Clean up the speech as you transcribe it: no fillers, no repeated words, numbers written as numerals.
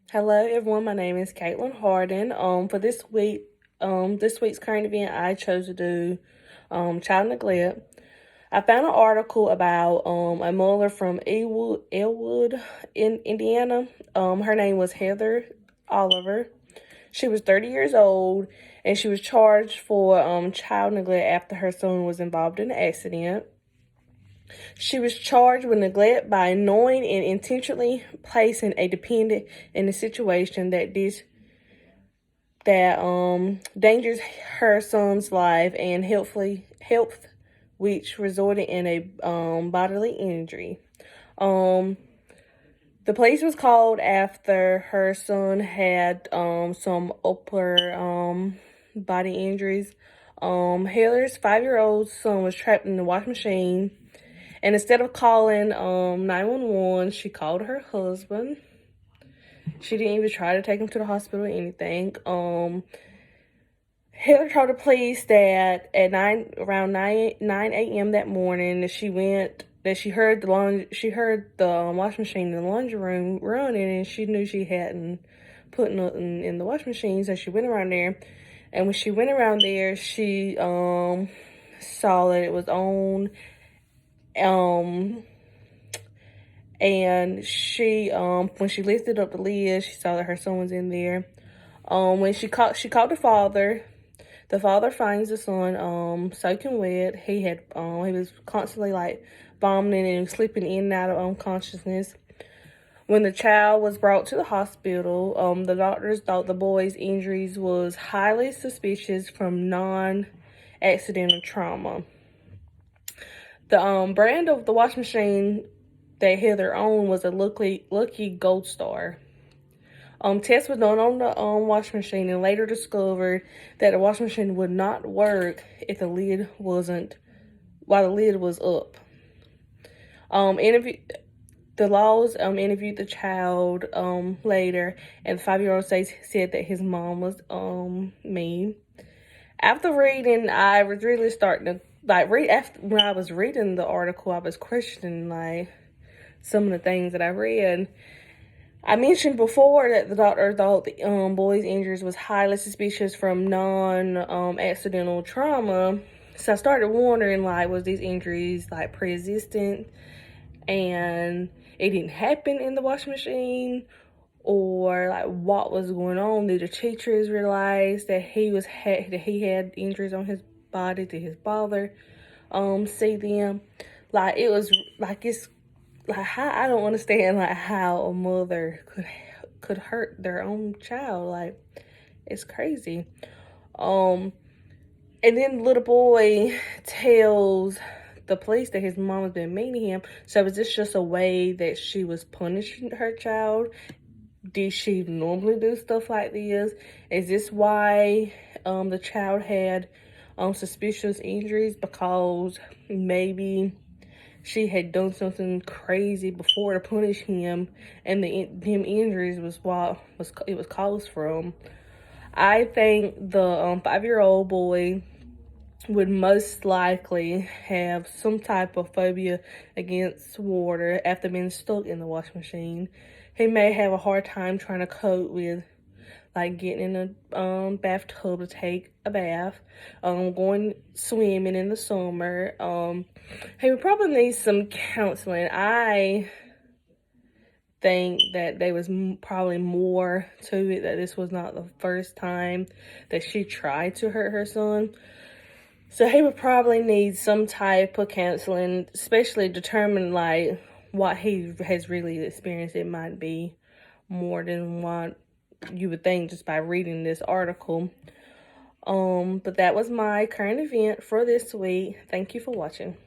Hello everyone, my name is Caitlin Harden. For this week's current event, I chose to do child neglect. I found an article about a mother from Elwood in Indiana. Her name was Heather Oliver. She was 30 years old, and she was charged for child neglect after her son was involved in an accident. She was charged with neglect by knowing and intentionally placing a dependent in a situation that dangers her son's life and health, which resulted in a bodily injury. The police was called after her son had some upper body injuries. Heather's 5-year-old son was trapped in the washing machine. And instead of calling 911, she called her husband. She didn't even try to take him to the hospital or anything. Heather told the police that at around 9 a.m. that morning that she heard the washing machine in the laundry room running, and she knew she hadn't put nothing in the washing machine, so she went around there. And when she went around there, she saw that it was on. And she when she lifted up the lid, she saw that her son was in there. When she called the father. The father finds the son soaking wet. He was constantly like vomiting and slipping in and out of unconsciousness. When the child was brought to the hospital, the doctors thought the boy's injuries was highly suspicious from non-accidental trauma. The brand of the washing machine that Heather owned was a Lucky Gold Star. Tests were done on the washing machine and later discovered that the washing machine would not work if the lid while the lid was up. The laws interviewed the child later, and the 5-year-old said that his mom was mean. After reading, I was really starting to when I was reading the article, I was questioning like some of the things that I read. I mentioned before that the doctor thought the boy's injuries was highly suspicious from non-accidental trauma. So I started wondering, like, was these injuries like pre-existent and it didn't happen in the washing machine, or like what was going on? Did the teachers realize that he had injuries on his body? Did his father see them? Like, it was like, it's like, how I don't understand like how a mother could hurt their own child. Like, it's crazy. And then the little boy tells the police that his mom has been mean to him. So is this just a way that she was punishing her child? Did she normally do stuff like this? Is this why the child had suspicious injuries? Because maybe she had done something crazy before to punish him, and them injuries was what it was caused from. I think the 5-year-old boy would most likely have some type of phobia against water after being stuck in the washing machine. He may have a hard time trying to cope with like getting in a bathtub to take a bath, going swimming in the summer. He would probably need some counseling. I think that there was probably more to it, that this was not the first time that she tried to hurt her son. So he would probably need some type of counseling, especially determine like what he has really experienced. It might be more than what you would think just by reading this article. But that was my current event for this week. Thank you for watching.